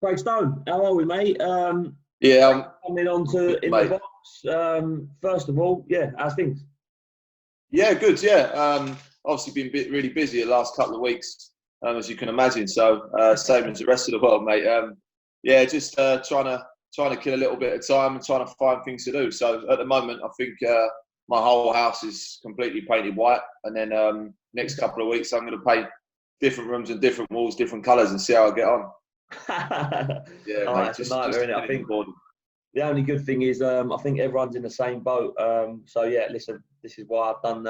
Craig Stone, how are we, mate? Yeah, Coming on to in mate. the box. First of all, yeah, how's things? Yeah, good. Yeah, obviously been really busy the last couple of weeks, as you can imagine. So same as the rest of the world, mate. Yeah, just trying to kill a little bit of time and trying to find things to do. So at the moment, I think my whole house is completely painted white, and then next couple of weeks I'm going to paint different rooms and different walls, different colours, and see how I get on. Yeah, Oh, mate. it's a Just nightmare, innit? I think bored. the only good thing is I think everyone's in the same boat. So yeah, listen, this is why I've done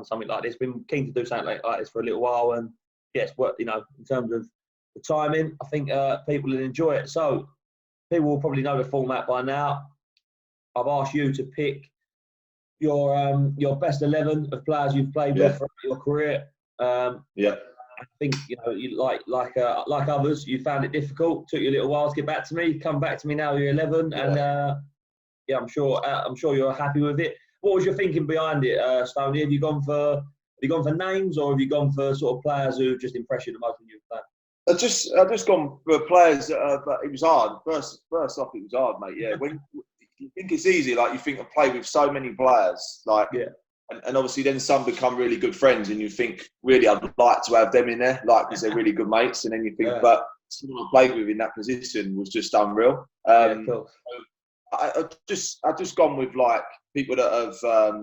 something like this. Been keen to do something like this for a little while, and yes, what in terms of the timing, I think people will enjoy it. So people will probably know the format by now. I've asked you to pick your best 11 of players you've played with throughout your career. Yeah. I think you like others, you found it difficult. Took you a little while to get back to me. Come back to me now. You're 11, and yeah, I'm sure you're happy with it. What was your thinking behind it, Stoney? Have you gone for names, or have you gone for sort of players who just impress you the most when you've played? I just gone for players, but it was hard. First off, it was hard, mate. Yeah, when you think it's easy, like you think I play with so many players, like and obviously then some become really good friends, and you think really I'd like to have them in there, like because they're really good mates, and then you think, but someone I played with in that position was just unreal. Cool. I just gone with like people that have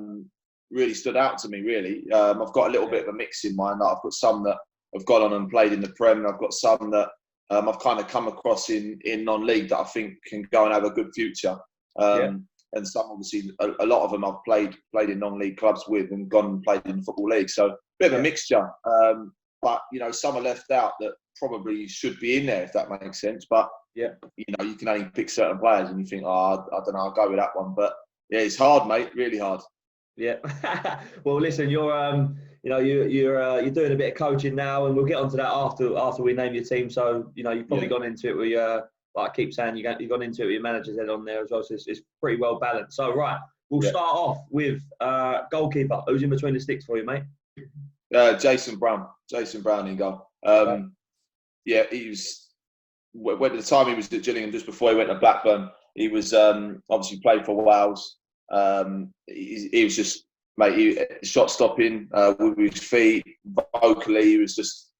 really stood out to me. Really, I've got a little bit of a mix in mind. Like I've got some that have gone on and played in the Prem, and I've got some that I've kind of come across in non-league that I think can go and have a good future. And some, obviously, a lot of them I've played in non-league clubs with and gone and played in the Football League. So a bit of a mixture. But, some are left out that probably should be in there, if that makes sense. But, you can only pick certain players and you think, I don't know, I'll go with that one. But, yeah, it's hard, mate, really hard. Yeah. Well, listen, you're doing a bit of coaching now, and we'll get onto that after we name your team. So, you've probably gone into it with like I keep saying, you've gone into it with your manager's head on there as well, so it's pretty well balanced. So, right, we'll start off with goalkeeper. Who's in between the sticks for you, mate? Jason Brown in goal. Yeah, he was, at the time he was at Gillingham, just before he went to Blackburn. He was obviously played for Wales. He was just, mate, shot stopping with his feet, vocally,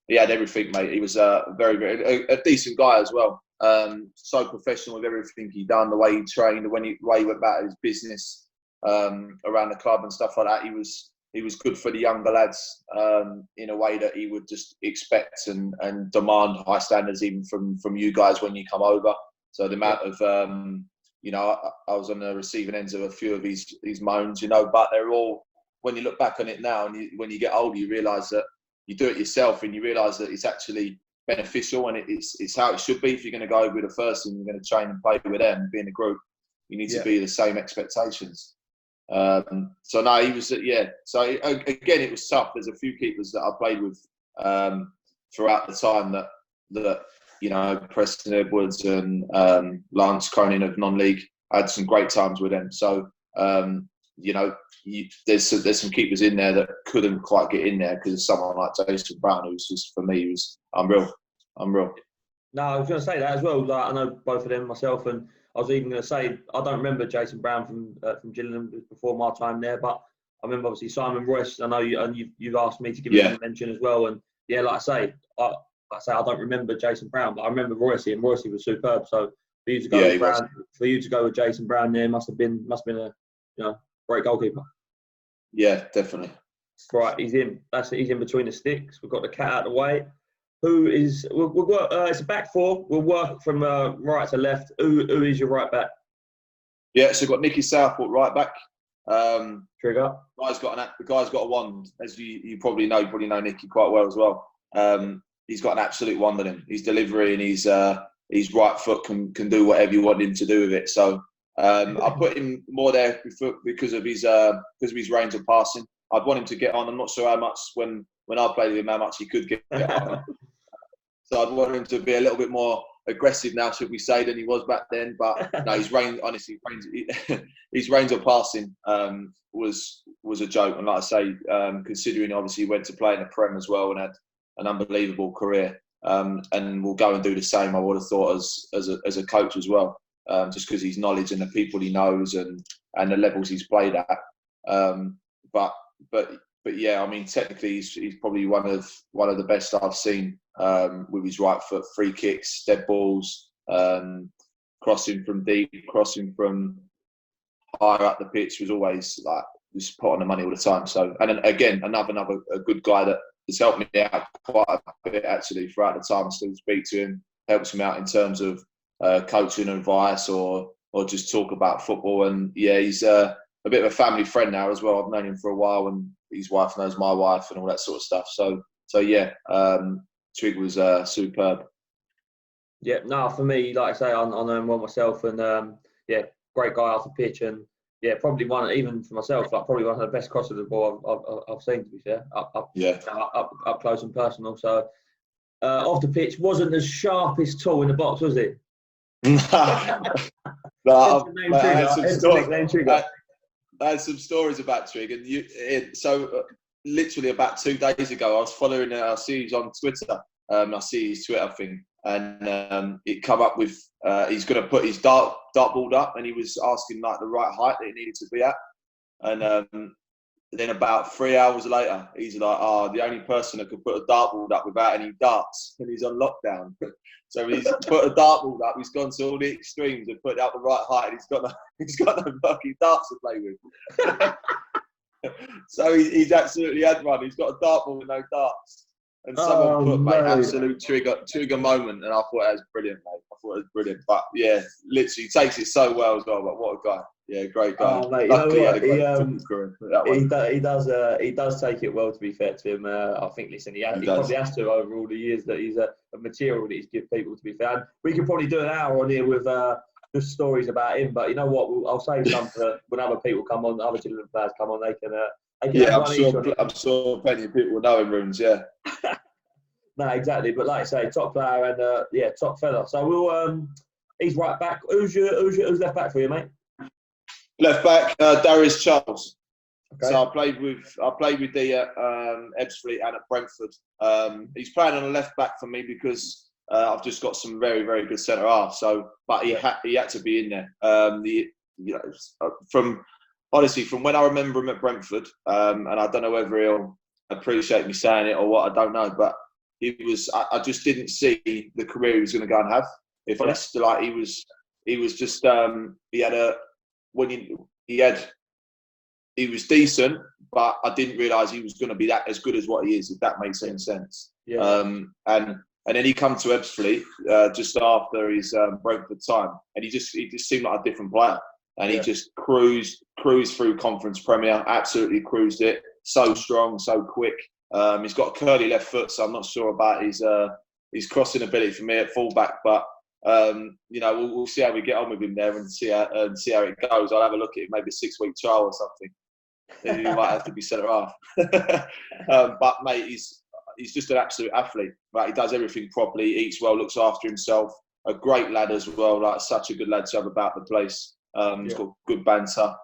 he had everything, mate. He was very, very a decent guy as well. So professional with everything he done, the way he trained, the way he went about his business around the club and stuff like that. He was good for the younger lads in a way that he would just expect and demand high standards even from you guys when you come over. So the amount of I was on the receiving ends of a few of his moans, but they're all, when you look back on it now and when you get older, you realise that you do it yourself and you realise that it's actually beneficial, and it's how it should be. If you're going to go with a first and you're going to train and play with them, be in a group, you need to be the same expectations. So no, he was So again, it was tough. There's a few keepers that I played with throughout the time that Preston Edwards and Lance Cronin of non-league. I had some great times with them. So there's some keepers in there that couldn't quite get in there because of someone like Jason Brown, who's just, for me, was unreal. No, I was going to say that as well. Like, I know both of them myself, and I was even going to say I don't remember Jason Brown from Gillingham before my time there, but I remember obviously Simon Royce. I know you've asked me to give him a mention as well, and like I say, I don't remember Jason Brown, but I remember Royce, and Royce was superb. So for you to go with Jason Brown there must have been a great goalkeeper. Yeah, definitely. Right, he's in between the sticks. We've got the cat out of the way. Who is? We've got it's a back four. We'll work from right to left. Who is your right back? Yeah, so we've got Nicky Southport right back. Trigger. The guy's got a wand, as you probably know. You probably know Nicky quite well as well. He's got an absolute wand in him. His delivery and his right foot can do whatever you want him to do with it. So I put him more there because of his range of passing. I'd want him to get on. I'm not sure how much when I played with him, how much he could get on. So I'd want him to be a little bit more aggressive now, should we say, than he was back then. But no, his range of passing was a joke. And like I say, considering obviously he went to play in the Prem as well and had an unbelievable career. and will go and do the same. I would have thought as a coach as well, just because his knowledge and the people he knows and the levels he's played at. But yeah, I mean, technically he's probably one of the best I've seen, with his right foot, free kicks, dead balls, crossing from deep, crossing from higher up the pitch, was always like just put on the money all the time. So, and then, again, another a good guy that has helped me out quite a bit actually throughout the time. I still speak to him, helps him out in terms of coaching advice or just talk about football. And yeah, he's a bit of a family friend now as well. I've known him for a while, and his wife knows my wife and all that sort of stuff. So yeah, Trig was superb. Yeah, no, for me, like I say, I know him well myself, and yeah, great guy off the pitch, and yeah, probably one, even for myself, like probably one of the best crosses of the ball I've seen, to be fair, up close and personal. So off the pitch wasn't the sharpest tool in the box, was it? No, I had some stories about Trig, and literally about 2 days ago, I was following. I see he's on Twitter. I see his Twitter thing, and it come up with he's going to put his dartboard up, and he was asking like the right height that it needed to be at, and then about 3 hours later, he's like, the only person that could put a dartboard up without any darts, and he's on lockdown. So he's put a dartboard up. He's gone to all the extremes and put it up the right height, and he's got no fucking darts to play with. So he's absolutely had one. He's got a dartboard with no darts. And someone put, mate, absolute trigger moment, and I thought that was brilliant, mate. I thought it was brilliant. But yeah, literally takes it so well as well. But what a guy! Yeah, great guy. Oh, mate, he does take it well. To be fair to him, I think. Listen, he probably has to over all the years that he's a material that he's given people. To be fair, and we could probably do an hour on here with just stories about him. But you know what? I'll save some for when other people come on, other children players come on. They can. I'm sure plenty of people will know him, Runes. Yeah. No, exactly. But like I say, top player and top fella. So we'll he's right back. Who's left back for you, mate? Left back, Darius Charles. Okay. So I played with D at Ebbsfleet and at Brentford. He's playing on the left back for me because I've just got some very, very good centre half. So, but he had to be in there. From when I remember him at Brentford, and I don't know whether he'll appreciate me saying it or what, I don't know, but he was. I just didn't see the career he was going to go and have. If honest, like he was just. He was decent, but I didn't realise he was going to be that as good as what he is. If that makes any sense. Yeah. And then he come to Ebbsfleet just after his Brentford time, and he just seemed like a different player. And he just cruised through Conference Premier, absolutely cruised it. So strong, so quick. He's got a curly left foot, so I'm not sure about his crossing ability for me at fullback. But we'll see how we get on with him there and see how it goes. I'll have a look at it, maybe a 6-week trial or something. He might have to be centre half. But mate, he's just an absolute athlete. Right, he does everything properly, eats well, looks after himself. A great lad as well. Like such a good lad to have about the place. He's got good banter.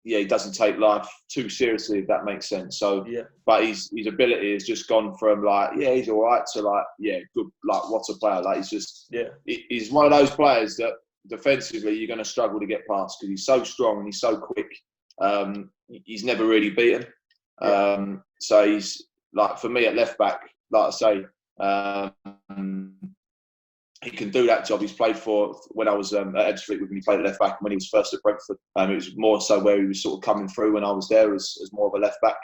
He doesn't take life too seriously, if that makes sense. So, but his ability has just gone from he's all right to good, what a player. Like he's one of those players that defensively you're going to struggle to get past because he's so strong and he's so quick. He's never really beaten. So he's for me at left back, like I say. He can do that job. He's played for when I was at Ebbsfleet with him. He played at left back when he was first at Brentford. It was more so where he was sort of coming through when I was there as more of a left back.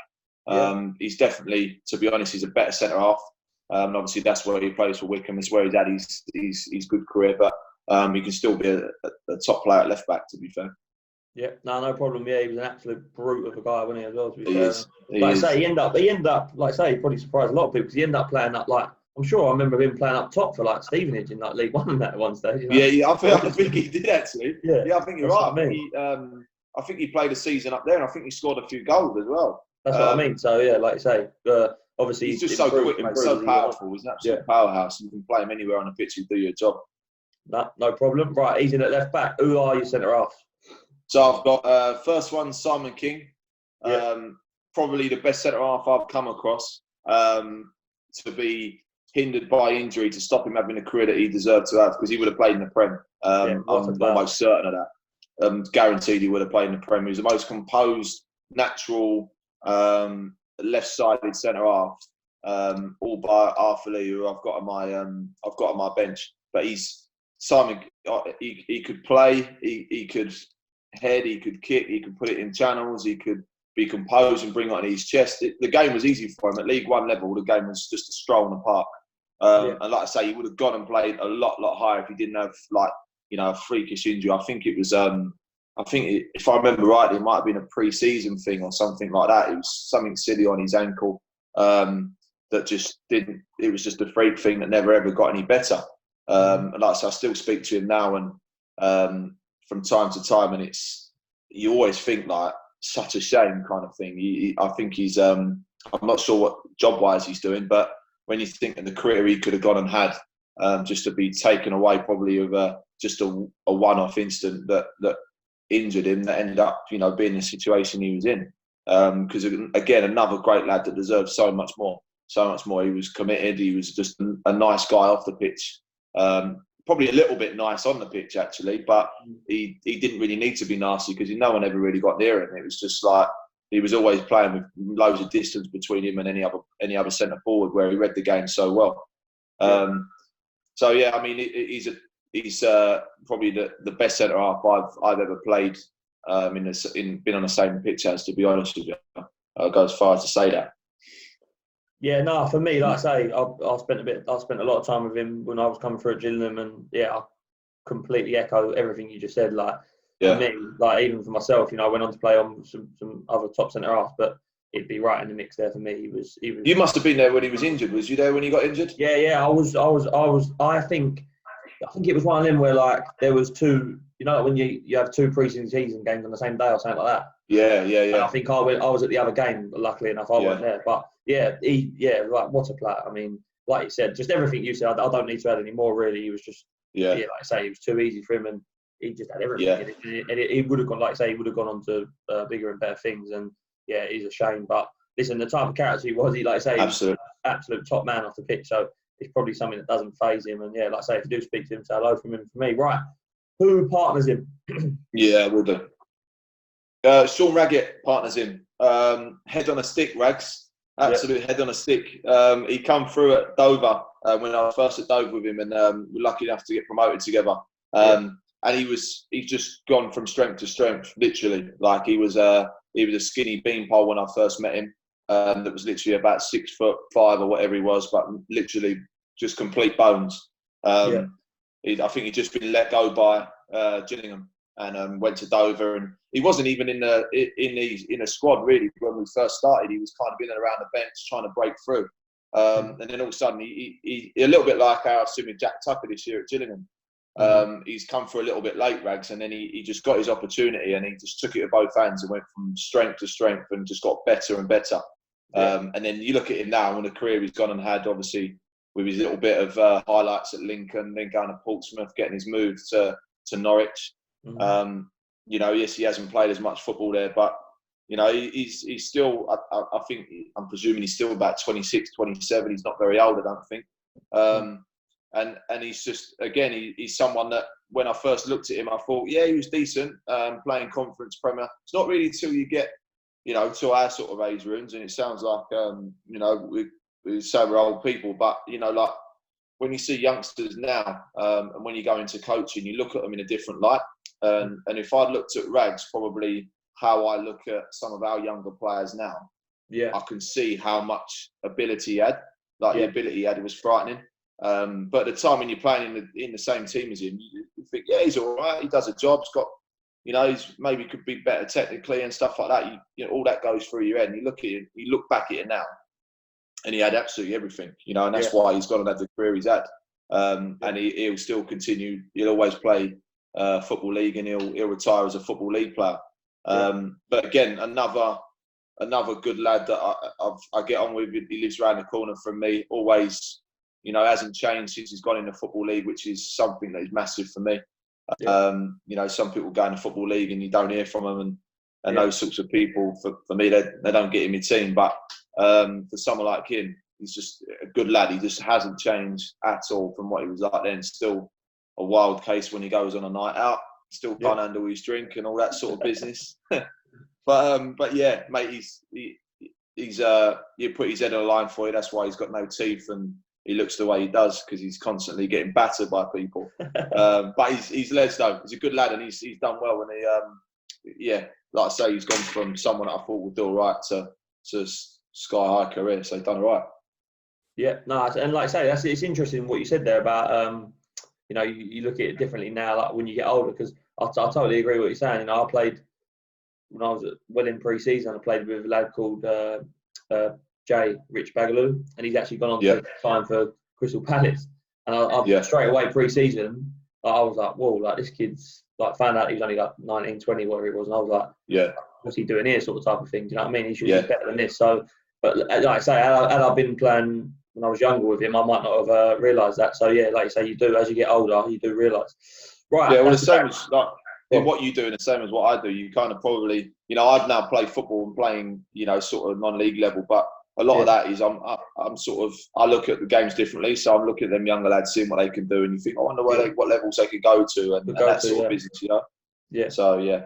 He's definitely, to be honest, he's a better centre half. And obviously that's where he plays for Wickham. It's where he's had his good career, but he can still be a top player at left back. To be fair. Yeah, no problem. Yeah, he was an absolute brute of a guy, wasn't he? As well, to be fair. He ended up, like I say, he probably surprised a lot of people because he ended up playing up I'm sure I remember him playing up top for Stevenage in League One and that at one stage. Yeah, I think he did actually. Yeah, I think you're right. I think he played a season up there, and I think he scored a few goals as well. That's what I mean. So yeah, like you say, obviously he's just so quick and so powerful. He's an absolute powerhouse. You can play him anywhere on the pitch and do your job. No problem. Right, he's in at left back. Who are your centre half? So I've got first one, Simon King. Probably the best centre half I've come across. To be hindered by injury to stop him having a career that he deserved to have, because he would have played in the Prem. I'm almost certain of that. Guaranteed he would have played in the Prem. He was the most composed, natural, left-sided centre half, all by Arthur Lee, who I've got on my bench. But Simon. He could play. He could head. He could kick. He could put it in channels. He could be composed and bring it on his chest. The game was easy for him at League One level. The game was just a stroll in the park. And like I say, he would have gone and played a lot higher if he didn't have a freakish injury. I think it was. If I remember rightly, it might have been a pre-season thing or something like that. It was something silly on his ankle that just didn't. It was just a freak thing that never ever got any better. And like I say, I still speak to him now, and from time to time, and you always think like such a shame kind of thing. I think he's. I'm not sure what job-wise he's doing, but when you think of the career he could have gone and had, just to be taken away probably with just a one-off incident that injured him, that ended up being in the situation he was in. Because again, another great lad that deserves so much more. He was committed. He was just a nice guy off the pitch. Probably a little bit nice on the pitch actually, but he didn't really need to be nasty because no one ever really got near him. It was just like he was always playing with loads of distance between him and any other centre forward, where he read the game so well. So yeah, I mean, he's probably the best centre half I've ever played. Been on the same pitch as, to be honest with you. I'll go as far as to say that. Yeah, no, for me, like I say, I spent a lot of time with him when I was coming through at Gillingham, and yeah, I completely echo everything you just said. Like for me, like even for myself, I went on to play on some other top centre halves, but he'd be right in the mix there for me. He was. You must have been there when he was injured. Was you there when he got injured? Yeah, I was. I think it was one of them where like there was two. When you have two pre-season games on the same day or something like that. Yeah. And I think I was at the other game. Luckily enough, I wasn't there. But like what a player. I mean, like you said, just everything you said. I don't need to add any more. Really, he was just like I say, it was too easy for him, and he just had everything. And he would have gone, like I say, he would have gone on to bigger and better things. And yeah, it's a shame. But listen, the type of character he was, like I say, absolute top man off the pitch. So it's probably something that doesn't faze him. And yeah, like I say, if you do speak to him, say hello from him for me. Right. Who partners him? Yeah, we'll do. Sean Raggett partners him. Head on a stick, Rags. Absolute head on a stick. He come through at Dover when I was first at Dover with him, and we're lucky enough to get promoted together. And he's just gone from strength to strength, literally. Like he was a skinny beanpole when I first met him. That was literally about 6'5" or whatever he was, but literally just complete bones. I think he'd just been let go by Gillingham and went to Dover, and he wasn't even in a squad really when we first started. He was kind of in and around the bench trying to break through, and then all of a sudden he a little bit like our assuming Jack Tucker this year at Gillingham. He's come for a little bit late, Rags, and then he just got his opportunity and he just took it with both hands and went from strength to strength and just got better and better. And then you look at him now and the career he's gone and had, obviously, with his little bit of highlights at Lincoln, then going to Portsmouth, getting his move to Norwich. Yes, he hasn't played as much football there, but he's still. I think I'm presuming he's still about 26, 27. He's not very old, I don't think. And he's just he's someone that when I first looked at him, I thought, yeah, he was decent playing Conference Premier. It's not really till you get to our sort of age rooms, and it sounds like we say we're old people, but like when you see youngsters now, and when you go into coaching, you look at them in a different light. And if I'd looked at Rags, probably how I look at some of our younger players now, I can see how much ability he had. The ability he had was frightening. But at the time when you're playing in the same team as him, you think, yeah, he's all right. He does a job. He's got, he's maybe could be better technically and stuff like that. All that goes through your head. And you look back at it now, and he had absolutely everything. And that's why he's gone and had the career he's had. And he'll still continue. He'll always play Football League, and he'll retire as a Football League player. But again, another good lad that I get on with. He lives around the corner from me. Always, hasn't changed since he's gone in the Football League, which is something that is massive for me. Some people go in the Football League and you don't hear from them, and those sorts of people. For me, they don't get in my team. But for someone like him, he's just a good lad. He just hasn't changed at all from what he was like then. Still a wild case when he goes on a night out. Still can't handle his drink and all that sort of business. But yeah, mate, he's you put his head on the line for you. That's why he's got no teeth and he looks the way he does, because he's constantly getting battered by people. But he's Les though. He's a good lad and he's done well. And like I say, he's gone from someone that I thought would do all right to sky high career. So he's done all right. Yeah, no, and like I say, it's interesting what you said there about you look at it differently now, like when you get older, because I totally agree with what you're saying. I played when I was in pre-season. I played with a lad called Rich Bagaloo, and he's actually gone on to sign for Crystal Palace. And I straight away pre-season, I was like, whoa, like this kid's like, found out he was only like 19, 20, whatever it was, and I was like, what's he doing here, sort of type of thing. Do you know what I mean? He should be better than this. So, but like I say, had I been playing when I was younger with him, I might not have realised that. So yeah, like you say, you do, as you get older, you do realise. Right. Yeah, well, the same as like in what you do, and the same as what I do. You kind of probably, I've now played football and playing, sort of non-league level, but a lot of that is I'm sort of, I look at the games differently. So I'm looking at them younger lads, seeing what they can do, and you think, I wonder what levels they could go to, and that sort of business, Yeah. So yeah.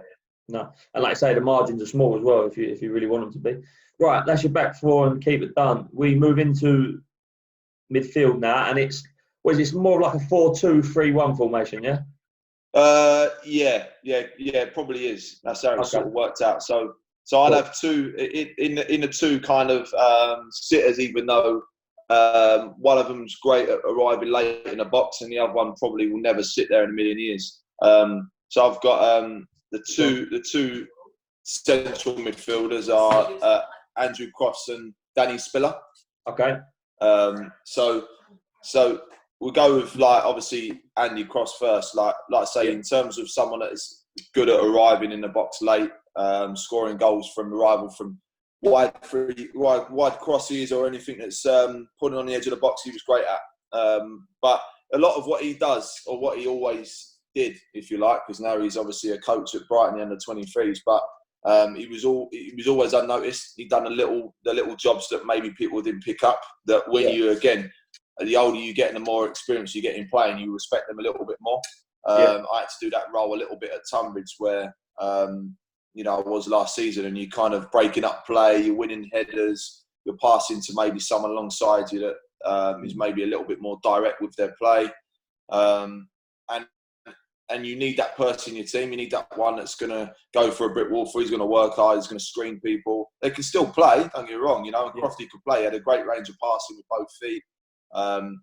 No, and like I say, the margins are small as well if you really want them to be. Right, that's your back four and keep it done. We move into midfield now, and it's more like a 4-2-3-1 formation, yeah? Yeah, it probably is. That's how it sort of worked out. So I'd have two in the two kind of sitters, even though one of them's great at arriving late in a box, and the other one probably will never sit there in a million years. So I've got the two central midfielders are Andrew Cross and Danny Spiller. Okay. So we'll go with, like, obviously Andy Cross first. Like I say, in terms of someone that is good at arriving in the box late, scoring goals from arrival from wide crosses or anything that's putting on the edge of the box, he was great at. But a lot of what he does, or what he always did, if you like, because now he's obviously a coach at Brighton, the under-23s, but he was always unnoticed. He'd done the little jobs that maybe people didn't pick up. That when you, again, the older you get and the more experience you get in playing, you respect them a little bit more. I had to do that role a little bit at Tunbridge, where I was last season, and you kind of breaking up play, you're winning headers, you're passing to maybe someone alongside you that is maybe a little bit more direct with their play, and you need that person in your team. You need that one that's going to go for a brick wall, he's going to work hard, he's going to screen people. They can still play, don't get me wrong, and Crofty could play. He had a great range of passing with both feet.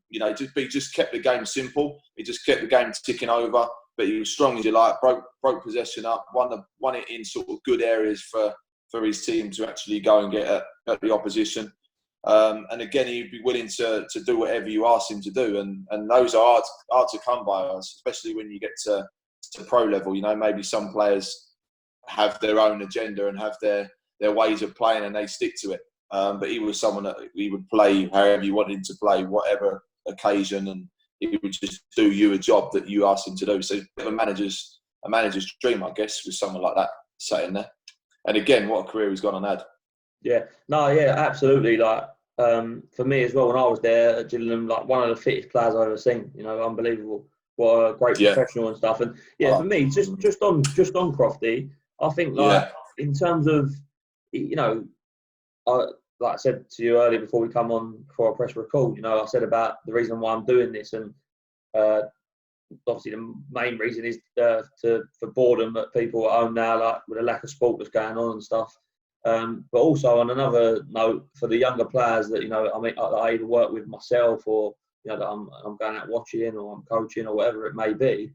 He just kept the game simple. He just kept the game ticking over, but he was strong as you like, broke possession up, won it in sort of good areas for his team to actually go and get at the opposition. And again, he'd be willing to do whatever you ask him to do, and those are hard to come by, especially when you get to pro level. Maybe some players have their own agenda and have their ways of playing, and they stick to it. But he was someone that he would play however you wanted him to play, whatever occasion, and he would just do you a job that you asked him to do. So a manager's dream, I guess, with someone like that sat in there. And again, what a career he's gone and had. Yeah, no, yeah, absolutely. Like for me as well, when I was there at Gillingham, like one of the fittest players I've ever seen. Unbelievable. What a great professional and stuff. And for me, just on Crofty, I think in terms of like I said to you earlier before we come on for a press record, I said about the reason why I'm doing this, and obviously the main reason is for boredom that people at home now, like with the lack of sport that's going on and stuff. But also on another note, for the younger players that I either work with myself, or that I'm going out watching, or I'm coaching, or whatever it may be.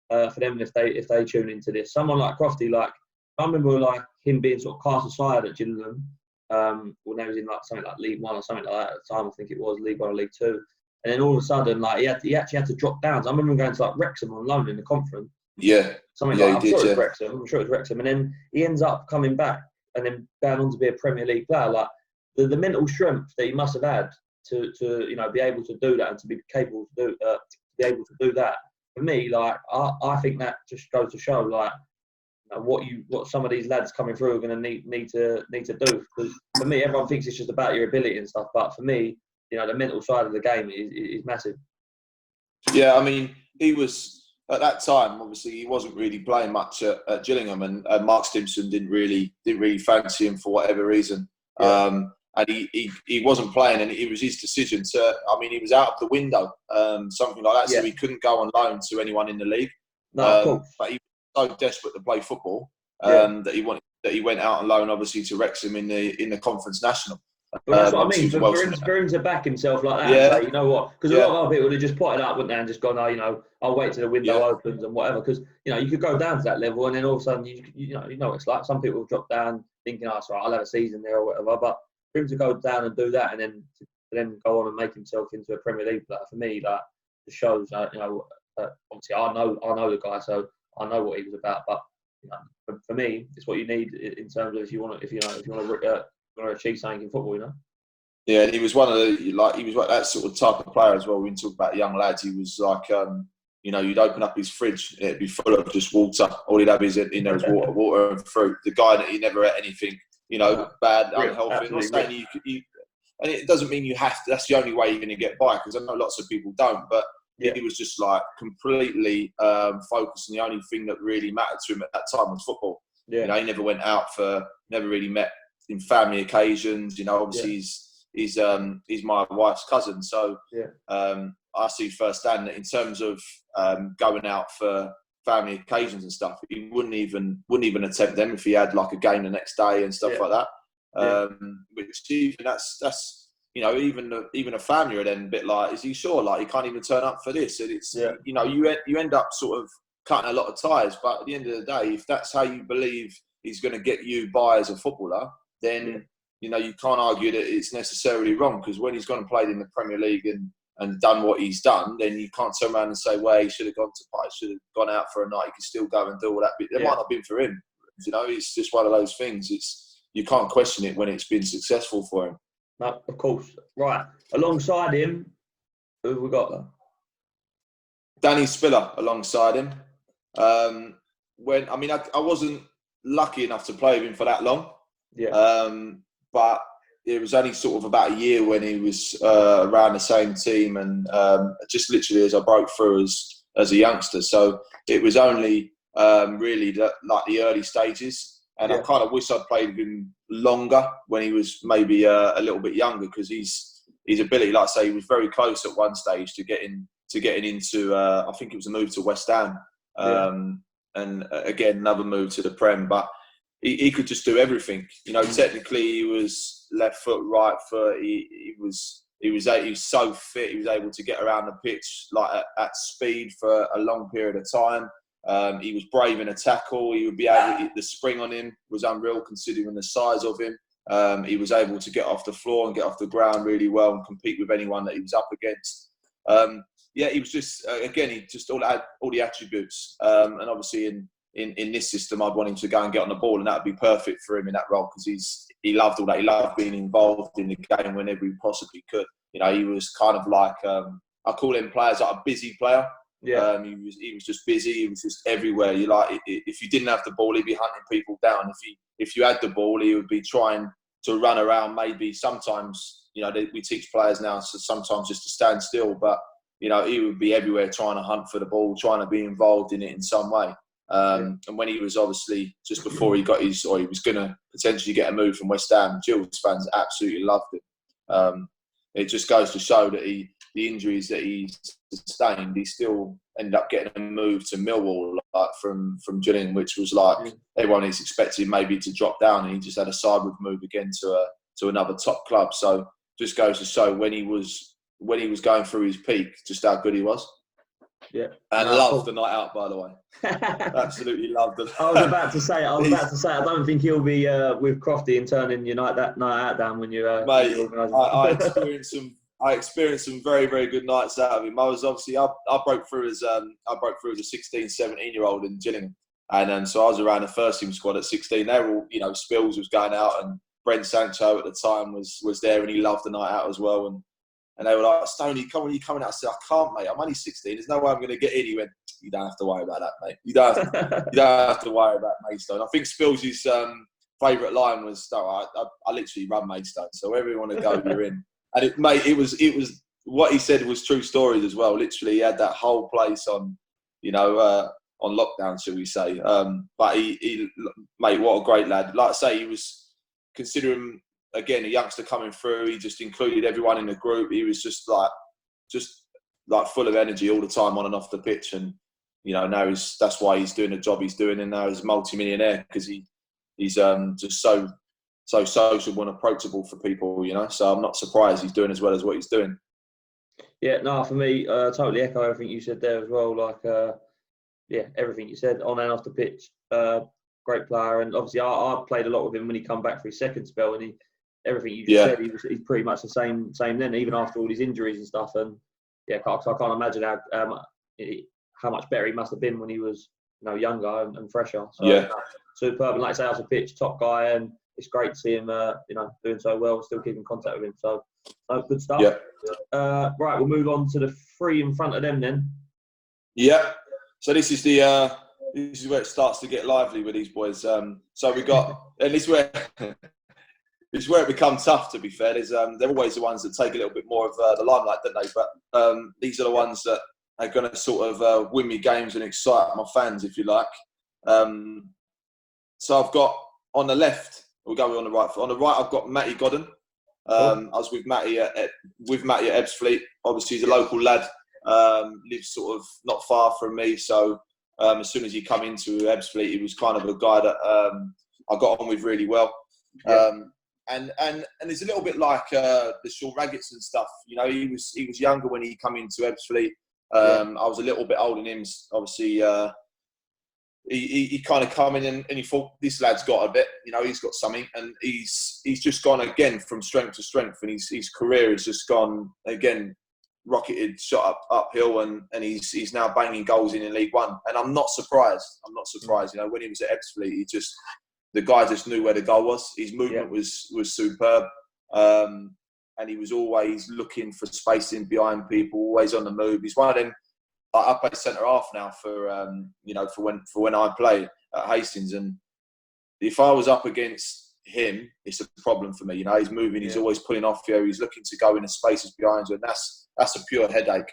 For them, if they tune into this, someone like Crofty, like I remember like him being sort of cast aside at Gillingham. When he was in like something like League One or something like that at the time, I think it was League One or League Two, and then all of a sudden, like he actually had to drop down. So I remember him going to like Wrexham on loan in the conference. Yeah, something like that. I'm sure it was Wrexham, and then he ends up coming back and then going on to be a Premier League player. Like the mental strength that he must have had to be able to do that, and to be capable to do that. For me, like I think that just goes to show like what some of these lads coming through are going to need to do. Because for me, everyone thinks it's just about your ability and stuff, but for me, the mental side of the game is massive. Yeah, I mean, he was at that time. Obviously, he wasn't really playing much at Gillingham, and Mark Stimson didn't really fancy him for whatever reason. Yeah. And he wasn't playing, and it was his decision to. I mean, he was out of the window, something like that, so he couldn't go on loan to anyone in the league. No, of course. But he was so desperate to play football that he went out on loan, obviously, to Wrexham in the Conference National. But that's what I mean. For him to back himself like that, and say, you know what? Because a lot of other people would have just potted up, wouldn't they, and just gone, oh, I'll wait till the window opens and whatever. Because you could go down to that level, and then all of a sudden, you know what it's like. Some people drop down thinking, oh, it's all right, I'll have a season there or whatever. But for him to go down and do that, and then go on and make himself into a Premier League player, for me, that just shows, obviously I know the guy, so I know what he was about. But for me, it's what you need in terms of if you want to achieve something in football, Yeah, and he was one of that sort of type of player as well. When we talk about young lads, he was like, you'd open up his fridge, it'd be full of just water. All he'd have is water and fruit. The guy that he never ate anything, bad, unhealthy. I'm not saying and it doesn't mean you have to. That's the only way you're going to get by, because I know lots of people don't. But he was just like completely focused, and the only thing that really mattered to him at that time was football. Yeah. He never went out never really met in family occasions. Obviously he's my wife's cousin, so I see firsthand that in terms of going out for family occasions and stuff, he wouldn't even attempt them if he had like a game the next day and stuff like that. Which even that's even a family are then a bit like, is he sure? Like, he can't even turn up for this, and it's you end up sort of cutting a lot of ties. But at the end of the day, if that's how you believe he's going to get you by as a footballer, then you can't argue that it's necessarily wrong, because when he's gone and played in the Premier League and done what he's done, then you can't turn around and say, well, he should have gone to Pie, should have gone out for a night, he could still go and do all that. It might not have been for him. It's just one of those things. You can't question it when it's been successful for him. No, of course. Right. Alongside him, who have we got there? Danny Spiller alongside him. I wasn't lucky enough to play with him for that long. But it was only sort of about a year when he was around the same team, and just literally as I broke through as a youngster. So it was only really like the early stages, and I kind of wish I'd played with him longer when he was maybe a little bit younger, because his ability, like I say, he was very close at one stage to getting into I think it was a move to West Ham, and again another move to the Prem, but he could just do everything. Technically he was left foot, right foot. He was so fit. He was able to get around the pitch like at speed for a long period of time. He was brave in a tackle. He would be able. The spring on him was unreal, considering the size of him. He was able to get off the floor and get off the ground really well and compete with anyone that he was up against. He was just he just had all the attributes. And obviously in this system, I'd want him to go and get on the ball, and that would be perfect for him in that role, because he loved all that. He loved being involved in the game whenever he possibly could. He was kind of like I call him players like a busy player. He was just busy. He was just everywhere. If you didn't have the ball, he'd be hunting people down. If you had the ball, he would be trying to run around. Maybe sometimes we teach players now, so sometimes just to stand still, but he would be everywhere trying to hunt for the ball, trying to be involved in it in some way. And when he was obviously just before he got he was going to potentially get a move from West Ham, Gills fans absolutely loved him. It just goes to show that the injuries that he sustained, he still ended up getting a move to Millwall from Gillingham, which was like everyone is expecting maybe to drop down, and he just had a sideward move again to another top club. So just goes to show when he was going through his peak, just how good he was. Yeah, and loved the night out, by the way. Absolutely loved it. I was about to say, I don't think he'll be with Crofty and turning your night out down when you. Mate, I experienced some very, very good nights out of him. I was obviously I broke through as a 16, 17-year-old in Gillingham, and so I was around the first team squad at 16. They were all, Spills was going out, and Brent Sancho at the time was there, and he loved the night out as well. And they were like, Stoney, come on, you coming out? I said, I can't, mate. I'm only 16. There's no way I'm going to get in. He went, you don't have to worry about that, mate. You don't have to worry about Maidstone. I think Spills' favourite line was, I literally run Maidstone. So wherever you want to go, you're in. And it was what he said was true stories as well. Literally, he had that whole place on, on lockdown, shall we say? But he, mate, what a great lad! Like I say, he was considering again a youngster coming through. He just included everyone in the group. He was just like full of energy all the time on and off the pitch. And now that's why he's doing the job he's doing, and now he's a multi-millionaire because he's just so sociable and approachable for people. So I'm not surprised he's doing as well as what he's doing. Yeah, no, for me, totally echo everything you said there as well. Like, everything you said on and off the pitch. Great player, and obviously I played a lot with him when he come back for his second spell, and everything you just said, he's pretty much the same then, even after all his injuries and stuff. And I can't imagine how much better he must have been when he was younger and fresher. So superb, and like I say, off the pitch, top guy, and it's great to see him doing so well and still keeping contact with him. So good stuff. Right, we'll move on to the three in front of them then. Yeah. So this is this is where it starts to get lively with these boys. So we got, and this is where it becomes tough. To be fair, they're always the ones that take a little bit more of the limelight, don't they? But these are the ones that are going to sort of win me games and excite my fans, if you like. So I've got on the left. We'll go on the right. On the right, I've got Matty Godden. I was with Matty at Ebbsfleet. Obviously, he's a local lad. Lives sort of not far from me. So as soon as he come into Ebbsfleet, he was kind of a guy that I got on with really well. And it's a little bit like the Sean Raggets and stuff. He was younger when he come into Ebbsfleet. I was a little bit older than him. Obviously, he kind of come in and he thought, this lad's got a bit. He's got something, and he's just gone again from strength to strength, and his career has just gone again, rocketed, shot uphill, and he's now banging goals in League One. And I'm not surprised. When he was at Ebbsfleet, the guy just knew where the goal was. His movement was superb, and he was always looking for spacing behind people, always on the move. He's one of them. I play centre half now for when I play at Hastings, and if I was up against him, it's a problem for me. He's moving, he's always pulling off you. He's looking to go in the spaces behind you, and that's a pure headache.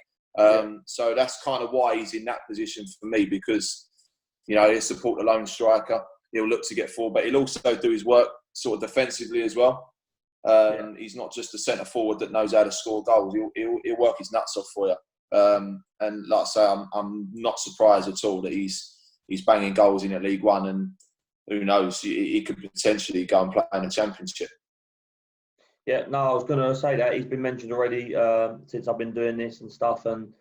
So that's kind of why he's in that position for me, because he'll support the lone striker. He'll look to get forward, but he'll also do his work sort of defensively as well. He's not just a centre forward that knows how to score goals. He'll work his nuts off for you. And like I say, I'm not surprised at all that he's banging goals in League One, and who knows, he could potentially go and play in the Championship. Yeah, no, I was going to say that he's been mentioned already since I've been doing this and stuff, and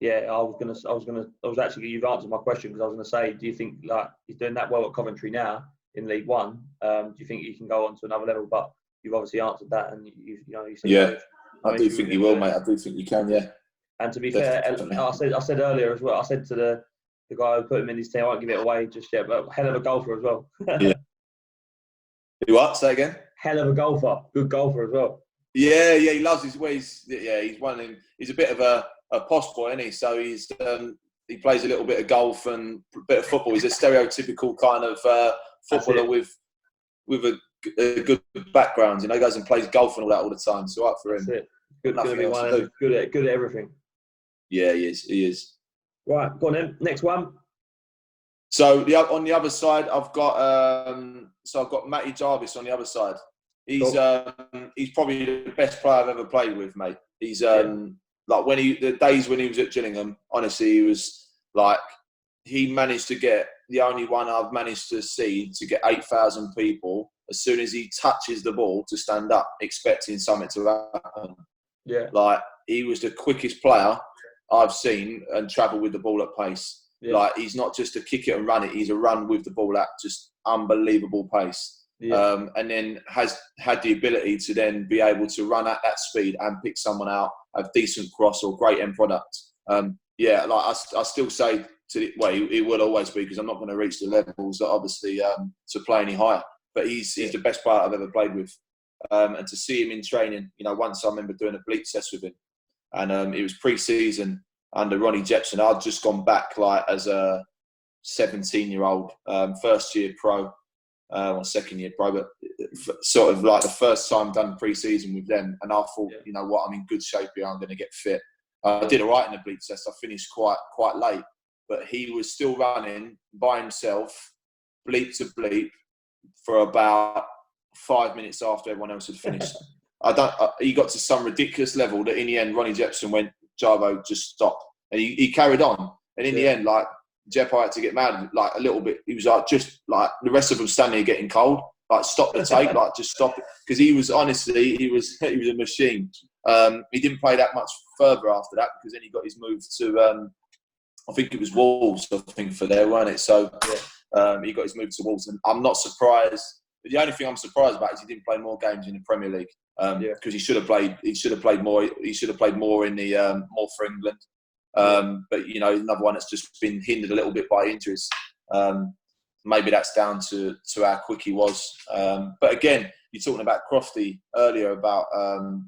I was actually, you've answered my question, because I was going to say, do you think like he's doing that well at Coventry now in League One? Do you think he can go on to another level? But you've obviously answered that, and you said I do think he will, mate. I do think he can. Yeah. And to be fair, I said earlier as well. I said to the guy who put him in his team, I won't give it away just yet, but hell of a golfer as well. Yeah. You what? Say again. Hell of a golfer, good golfer as well. Yeah, he loves his ways. Yeah, he's one of them. He's a bit of a posh boy, isn't he? So he plays a little bit of golf and a bit of football. He's a stereotypical kind of footballer with a good background. He goes and plays golf and all that all the time. So up for him. That's it. Good at everything. Yeah, he is. Right, go on then. Next one. So on the other side, I've got Matty Jarvis on the other side. He's probably the best player I've ever played with, mate. He's like the days when he was at Gillingham, honestly, he was like, he managed to get, the only one I've managed to see to get 8,000 people as soon as he touches the ball to stand up, expecting something to happen. Yeah. Like, he was the quickest player I've seen and travel with the ball at pace. Yeah. Like, he's not just a kick it and run it, he's a run with the ball at just unbelievable pace. Yeah. And then has had the ability to then be able to run at that speed and pick someone out, have decent cross or great end product. Like I still say, he will always be, because I'm not going to reach the levels that obviously to play any higher. But he's the best player I've ever played with. And to see him in training, once I remember doing a bleach test with him, and it was pre-season under Ronnie Jepson. I'd just gone back like as a 17-year-old, first year pro, or second year pro, but sort of like the first time done pre-season with them, and I thought, you know what, I'm in good shape here. I'm going to get fit. I did all right in the bleep test. I finished quite late, but he was still running by himself, bleep to bleep, for about 5 minutes after everyone else had finished. He got to some ridiculous level that in the end, Ronnie Jepson went, Jarvo, just stop. And he carried on. And in the end, like, Jepo had to get mad, like, a little bit. He was like, just like the rest of them standing there getting cold, like, stop the tape, like, just stop it. Because he was, honestly, he was a machine. He didn't play that much further after that, because then he got his move to, I think it was Wolves, I think, for there, weren't it? So he got his move to Wolves. And I'm not surprised. The only thing I'm surprised about is he didn't play more games in the Premier League, because he should have played. He should have played more. He should have played more in the more for England. But you know, another one that's just been hindered a little bit by injuries. Maybe that's down to how quick he was. But again, you're talking about Crofty earlier about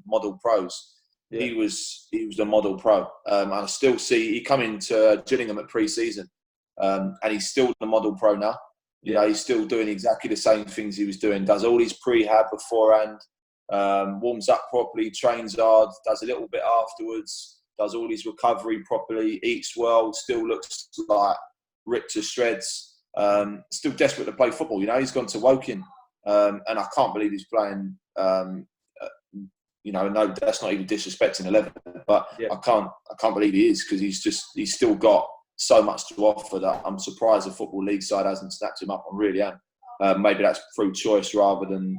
model pros. Yeah. He was the model pro, and I still see he come into Gillingham at pre-season, and he's still the model pro now. You know, he's still doing exactly the same things he was doing. Does all his prehab beforehand, warms up properly, trains hard, does a little bit afterwards, does all his recovery properly, eats well, still looks like ripped to shreds. Still desperate to play football. You know, he's gone to Woking, and I can't believe he's playing. You know, no, that's not even disrespecting 11, but I can't believe he is, because he's still got so much to offer that I'm surprised the Football League side hasn't snapped him up. I really am. Maybe that's through choice rather than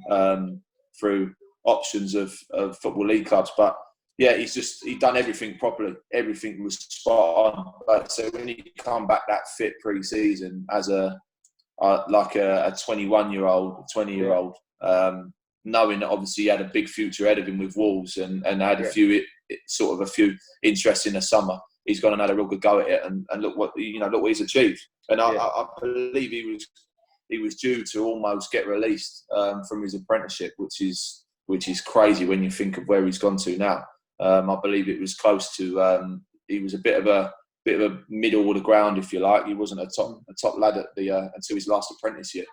through options of Football League clubs. But yeah, he done everything properly. Everything was spot on. So when he come back that fit pre-season as a 21-year-old, 20-year-old, knowing that obviously he had a big future ahead of him with Wolves and had a few interests in the summer. He's gone and had a real good go at it, and look what he's achieved. And I believe he was due to almost get released from his apprenticeship, which is crazy when you think of where he's gone to now. I believe it was close to. He was a bit of a middle of the ground, if you like. He wasn't a top lad at until his last apprentice year.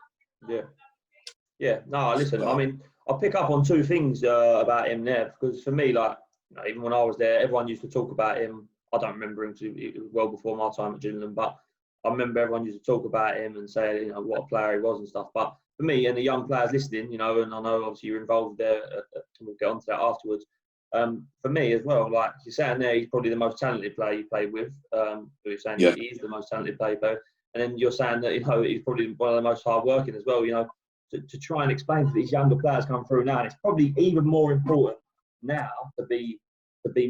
Yeah. No, listen. I mean, I'll pick up on two things about him there, because for me, like, you know, even when I was there, everyone used to talk about him. I don't remember him it was well before my time at Gillingham, but I remember everyone used to talk about him and say, you know, what a player he was and stuff. But for me and the young players listening, you know, and I know obviously you're involved there, and we'll get onto that afterwards. For me as well, like you're saying there, he's probably the most talented player you played with. You're saying he is the most talented player, and then you're saying that, you know, he's probably one of the most hard-working as well. You know, to try and explain to these younger players come through now, and it's probably even more important now to be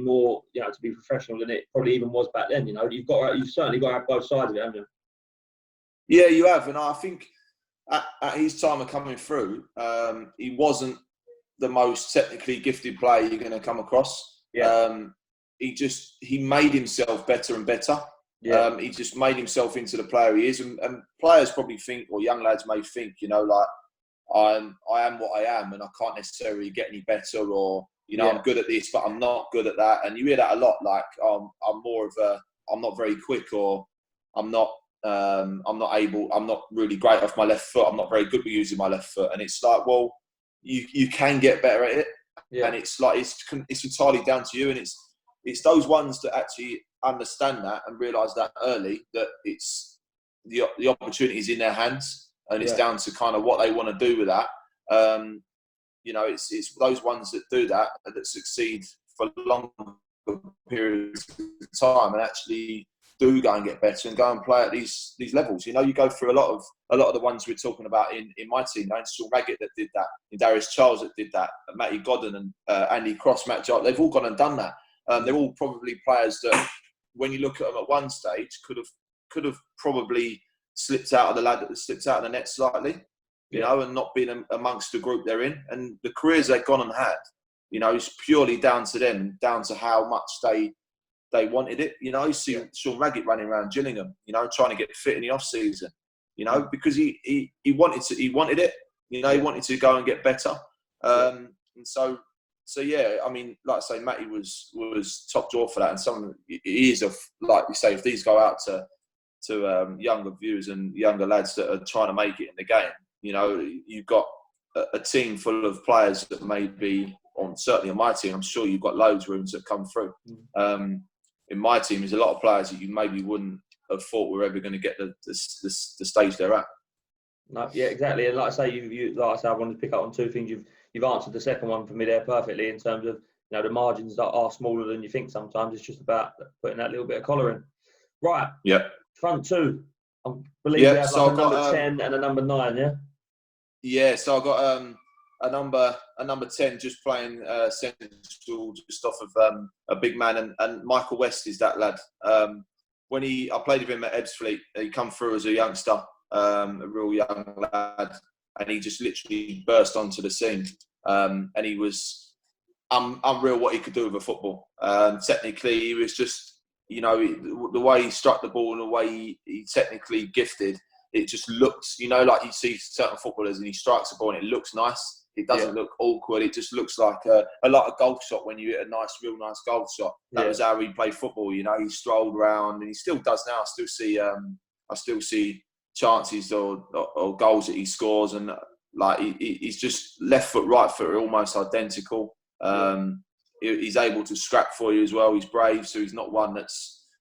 more, you know, to be professional than it probably even was back then. You know, you've certainly got to have both sides of it, haven't you? Yeah, you have, and I think at his time of coming through, he wasn't the most technically gifted player you're going to come across. He made himself better and better. He just made himself into the player he is, and players probably think, or young lads may think, you know, like I am what I am, and I can't necessarily get any better, or you know, I'm good at this, but I'm not good at that. And you hear that a lot, like I'm not very quick, or I'm not really great off my left foot. I'm not very good with using my left foot. And it's like, well, you can get better at it, and it's like it's entirely down to you. And it's those ones that actually understand that and realise that early, that it's the opportunity is in their hands, and it's down to kind of what they want to do with that. You know, it's those ones that do that succeed for long periods of time, and actually do go and get better and go and play at these levels. You know, you go through a lot of the ones we're talking about in my team. You know, Sean Raggett that did that, in Darius Charles that did that, Matty Godden and Andy Cross, Matt Jark, they've all gone and done that. They're all probably players that, when you look at them at one stage, could have probably slipped out of the net slightly. You know, and not been amongst the group they're in. And the careers they've gone and had, you know, is purely down to them, down to how much they wanted it. You know, you see Sean Raggett running around Gillingham, you know, trying to get fit in the off-season, you know, because he wanted it. You know, he wanted to go and get better. And so yeah, I mean, like I say, Matty was top draw for that. And some he is, like you say, if these go out to younger viewers and younger lads that are trying to make it in the game, you know, you've got a team full of players that may be certainly on my team. I'm sure you've got loads of rooms that come through. In my team, there's a lot of players that you maybe wouldn't have thought were ever going to get the stage they're at. No, yeah, exactly. And like I say, you like I say, I wanted to pick up on two things. You've answered the second one for me there perfectly in terms of the margins that are smaller than you think. Sometimes it's just about putting that little bit of collar in. Right. Yeah. Front two. I believe we have like a number 10 and a number 9. Yeah. Yeah. So I got a number 10 just playing central, just off of a big man, and Michael West is that lad. When I played with him at Ebbsfleet, he come through as a youngster, a real young lad, and he just literally burst onto the scene. And he was unreal what he could do with a football. Technically, he was just, the way he struck the ball and the way he technically gifted, it just looks, like you see certain footballers and he strikes the ball and it looks nice. It doesn't look awkward. It just looks like a golf shot when you hit a real nice golf shot. That was how he played football. He strolled around, and he still does now. I still see chances or goals that he scores, and like he's just left foot, right foot are almost identical. He's able to scrap for you as well. He's brave, so he's not one that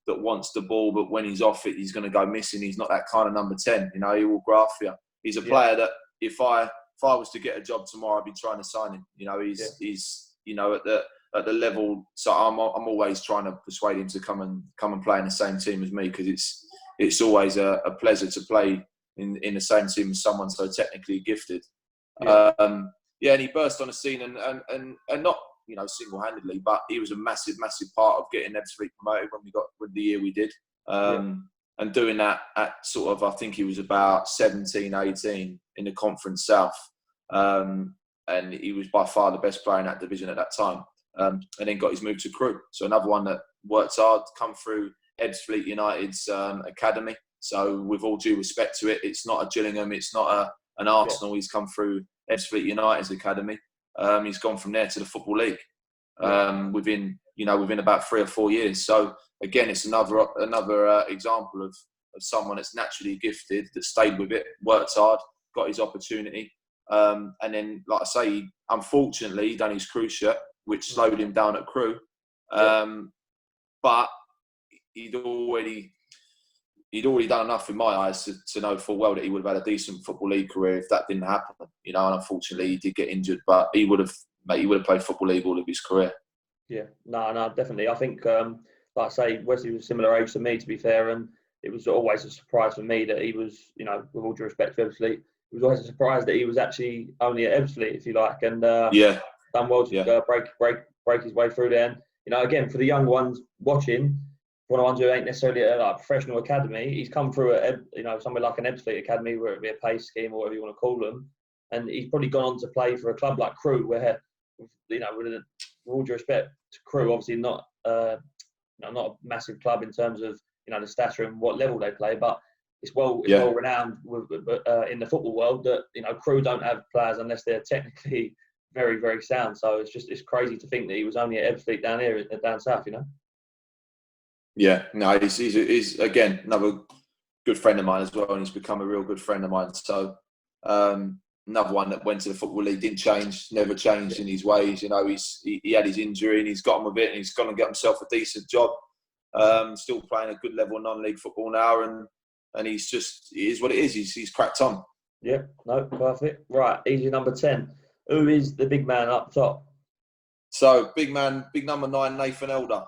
wants the ball, but when he's off it, he's going to go missing. He's not that kind of number 10. He will graft you. He's a player that if I was to get a job tomorrow, I'd be trying to sign him. He's at the level. So I'm always trying to persuade him to come and play in the same team as me, because it's always a pleasure to play in the same team as someone so technically gifted. And he burst on the scene and not single-handedly, but he was a massive part of getting Ebbsfleet promoted when the year we did. And doing that at sort of, I think he was about 17, 18 in the Conference South. And he was by far the best player in that division at that time. And then got his move to Crewe. So another one that worked hard, come through Ebbsfleet United's academy. So with all due respect to it, it's not a Gillingham, it's not an Arsenal. He's come through Ebbsfleet United's academy. He's gone from there to the Football League within about 3 or 4 years. So again, it's another example of someone that's naturally gifted, that stayed with it, worked hard, got his opportunity, and then, like I say, unfortunately, he done his Crewe shirt, which slowed him down at Crewe. But he'd already done enough in my eyes to know full well that he would have had a decent Football League career if that didn't happen. And unfortunately, he did get injured, but he would have played Football League all of his career. Yeah, no, definitely. I think, like I say, Wesley was a similar age to me, to be fair, and it was always a surprise for me that he was, with all due respect to Ebbsfleet, it was always a surprise that he was actually only at Ebbsfleet, if you like, and done well to break his way through there. And, again, for the young ones watching, for the ones who ain't necessarily at a professional academy, he's come through somewhere like an Ebbsfleet academy, where it be a pay scheme or whatever you want to call them, and he's probably gone on to play for a club like Crewe, where, with all due respect to Crewe, obviously not a massive club in terms of the stature and what level they play, but it's well renowned in the football world that Crewe don't have players unless they're technically very, very sound. So it's crazy to think that he was only at Ebbsfleet down south. Yeah, no, he's again another good friend of mine as well, and he's become a real good friend of mine. So another one that went to the Football League, didn't change, never changed in his ways. He had his injury and he's got on with it, and he's gone and got himself a decent job. Still playing a good level non-league football now, and he is what it is. He's cracked on. Yeah, no, perfect. Right, easy number 10. Who is the big man up top? So big number 9, Nathan Elder.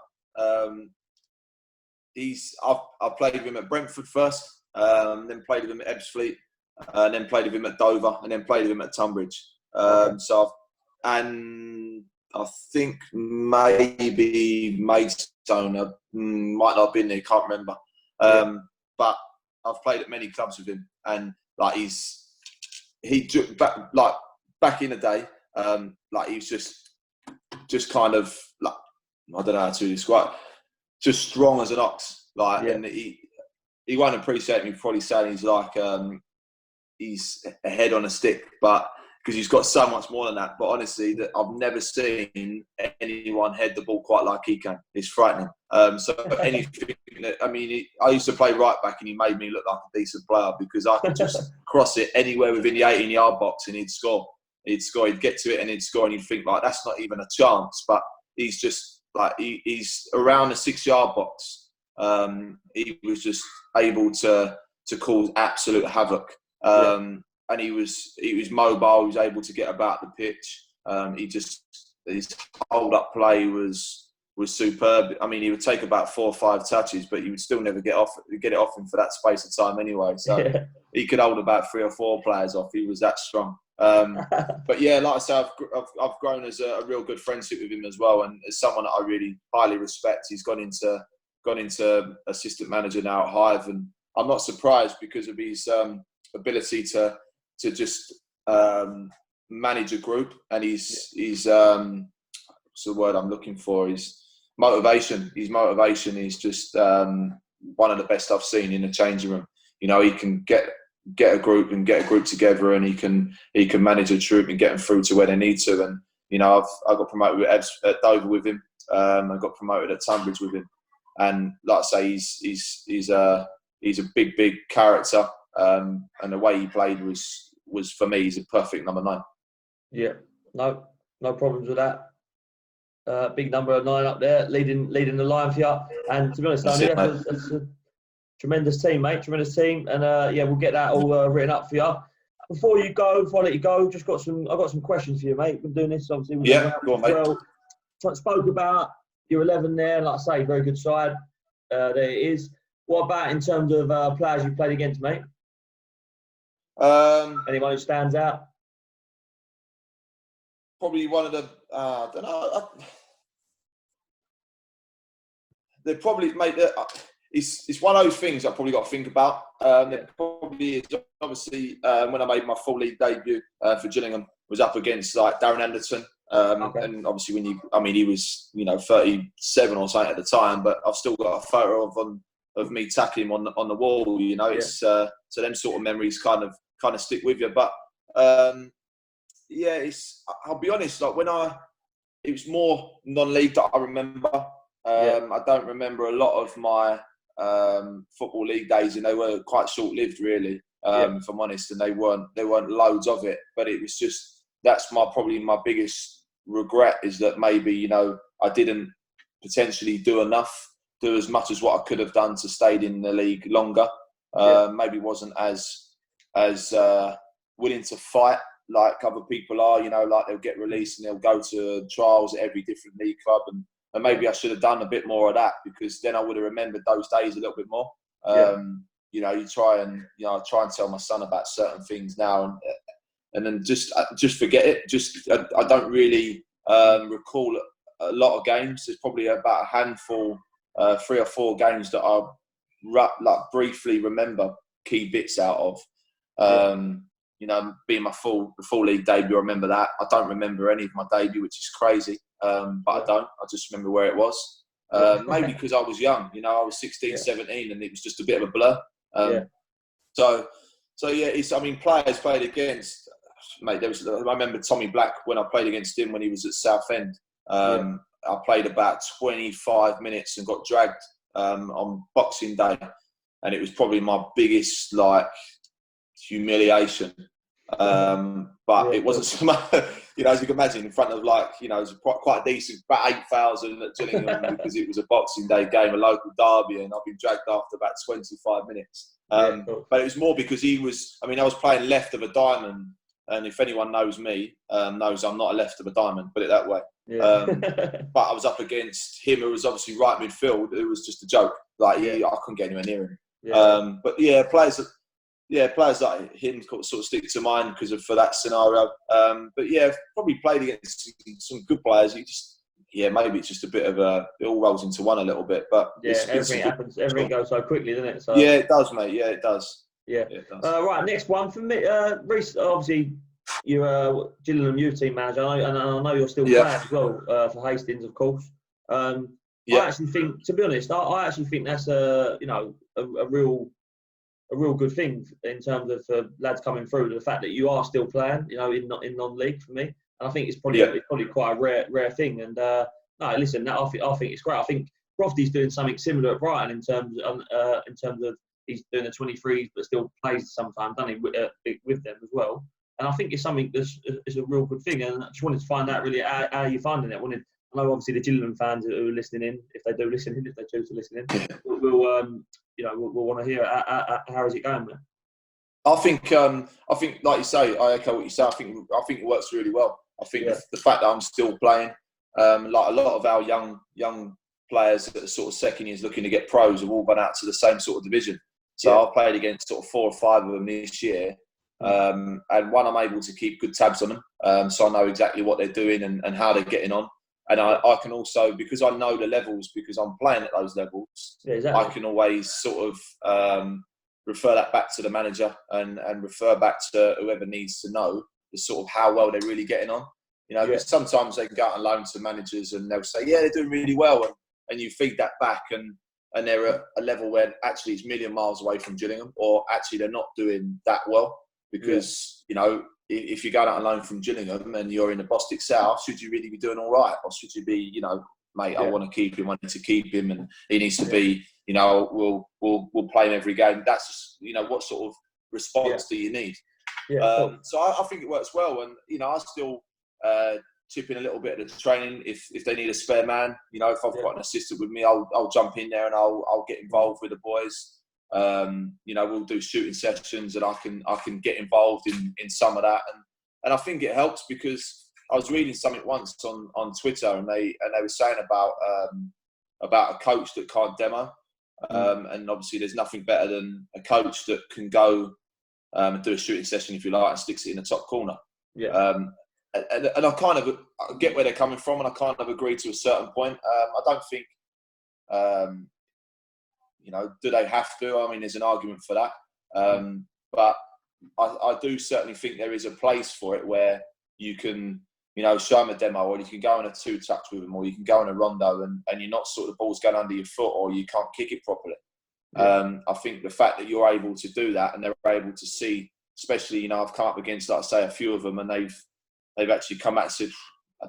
I played with him at Brentford first, then played with him at Ebbsfleet, and then played with him at Dover, and then played with him at Tunbridge. And I think maybe Maidstone might not have been there, can't remember. But I've played at many clubs with him, and back in the day, he was just kind of like, I don't know how to describe, just strong as an ox. And he won't appreciate me probably saying he's a head on a stick, but because he's got so much more than that. But honestly, that I've never seen anyone head the ball quite like he can. It's frightening. So anything, I used to play right back, and he made me look like a decent player because I could just cross it anywhere within the 18-yard box and he'd score. he'd score, he'd get to it and he'd score, and you'd think like that's not even a chance. But he's just like he's around the 6-yard box. He was just able to cause absolute havoc. And he was mobile. He was able to get about the pitch. His hold up play was superb. I mean, he would take about 4 or 5 touches, but he would still never get it off him for that space of time anyway. So he could hold about 3 or 4 players off. He was that strong. But yeah, like I say, I've grown as a real good friendship with him as well, and as someone that I really highly respect. He's gone into assistant manager now at Hive, and I'm not surprised because of his ability to just manage a group, and he's what's the word I'm looking for? His motivation. His motivation is just one of the best I've seen in the changing room. You know, he can get a group together, and he can manage a troop and get them through to where they need to. And you know, I got promoted at Dover with him. I got promoted at Tunbridge with him, and like I say, he's a big character. And the way he played was for me, he's a perfect number 9. Yeah, no problems with that. Big number 9 up there, leading the line for you. And to be honest, that's a tremendous team, mate. Tremendous team. And yeah, we'll get that all written up for you. Before I let you go, I've got some questions for you, mate. We're doing this obviously. Go on, mate. Well, spoke about your 11 there. Like I say, very good side. There it is. What about in terms of players you played against, mate? Anyone who stands out? Probably one of the. I don't know. They probably made it. It's one of those things I probably got to think about. There probably is, obviously when I made my full league debut for Gillingham, was up against like Darren Anderton, and obviously he was 37 or something at the time, but I've still got a photo of me tackling him on the wall. You know, it's so them sort of memories kind of stick with you. But I'll be honest, like it was more non-league that I remember. I don't remember a lot of my football league days, and they were quite short-lived, really. If I'm honest, and they weren't loads of it. But it was just that's probably my biggest regret, is that maybe I didn't potentially do as much as what I could have done to stay in the league longer. Maybe wasn't as willing to fight like other people are. Like they'll get released and they'll go to trials at every different league club, and maybe I should have done a bit more of that, because then I would have remembered those days a little bit more. You try and tell my son about certain things now, and then just forget it. I don't really recall a lot of games. There's probably about a handful, 3 or 4 games that I briefly remember key bits out of. Being my full league debut, I remember that. I don't remember any of my debut, which is crazy. But I don't. I just remember where it was. Maybe because I was young. I was 16, 17, and it was just a bit of a blur. So players played against, mate. I remember Tommy Black when I played against him when he was at Southend. I played about 25 minutes and got dragged on Boxing Day, and it was probably my biggest humiliation. But it wasn't so much, as you can imagine, in front of it was quite decent, about 8,000 at Gillingham, because it was a Boxing Day game, a local derby, and I've been dragged after about 25 minutes. But it was more because I was playing left of a diamond, and if anyone knows me, knows I'm not a left of a diamond, put it that way. But I was up against him, who was obviously right midfield. It was just a joke. I couldn't get anywhere near him. But players like him sort of stick to mind for that scenario. But probably played against some good players. Maybe it's just a bit of it all rolls into one a little bit. But everything happens. Everything goes so quickly, doesn't it? So, it does, mate. Yeah, it does. It does. Right, next one for me. Reece, obviously, you're a Gillingham youth team manager, and I know you're still playing as well for Hastings, of course. I actually think, to be honest, I actually think that's a real good thing in terms of lads coming through. The fact that you are still playing, in non-league for me, and I think it's probably quite a rare thing. And I think it's great. I think Crofty's doing something similar at Brighton in terms of he's doing the 23s, but still plays sometimes, doesn't he, with them as well. And I think it's something that's is a real good thing. And I just wanted to find out really how you're finding it. I know obviously the Gillingham fans who are listening in, if they do listen in, if they choose to listen in, we'll want to hear how is it going, man? I think, like you say, I echo what you say. I think it works really well. I think the fact that I'm still playing, like a lot of our young players that are sort of second years looking to get pros have all gone out to the same sort of division. So I've played against sort of 4 or 5 of them this year. And one, I'm able to keep good tabs on them. So I know exactly what they're doing and how they're getting on. And I can also, because I know the levels, because I'm playing at those levels, I can always sort of refer that back to the manager and refer back to whoever needs to know the sort of how well they're really getting on. You know, because sometimes they can go out on loan to managers and they'll say, yeah, they're doing really well. And you feed that back and they're at a level where actually it's a million miles away from Gillingham, or actually they're not doing that well. Because, you know, if you go out on loan from Gillingham and you're in the Bostic South, should you really be doing all right? Or should you be, you know, mate, I want to keep him, I need to keep him, and he needs to be, you know, we'll play him every game. That's just, you know, what sort of response do you need? So I think it works well. And, you know, I still chip in a little bit of the training if they need a spare man. You know, if I've got an assistant with me, I'll jump in there and I'll get involved with the boys. You know, we'll do shooting sessions and I can get involved in some of that, and I think it helps because I was reading something once on Twitter and they were saying about a coach that can't demo, and obviously there's nothing better than a coach that can go and do a shooting session, if you like, and sticks it in the top corner. And I kind of get where they're coming from, and I kind of agree to a certain point. I don't think you know, do they have to? I mean, there's an argument for that. But I do certainly think there is a place for it where you can, you know, show them a demo, or you can go on a 2-touch with them, or you can go on a rondo and you're not sort of the ball's going under your foot, or you can't kick it properly. I think the fact that you're able to do that and they're able to see, especially, you know, I've come up against, like I say, a few of them, and they've actually come out and said, I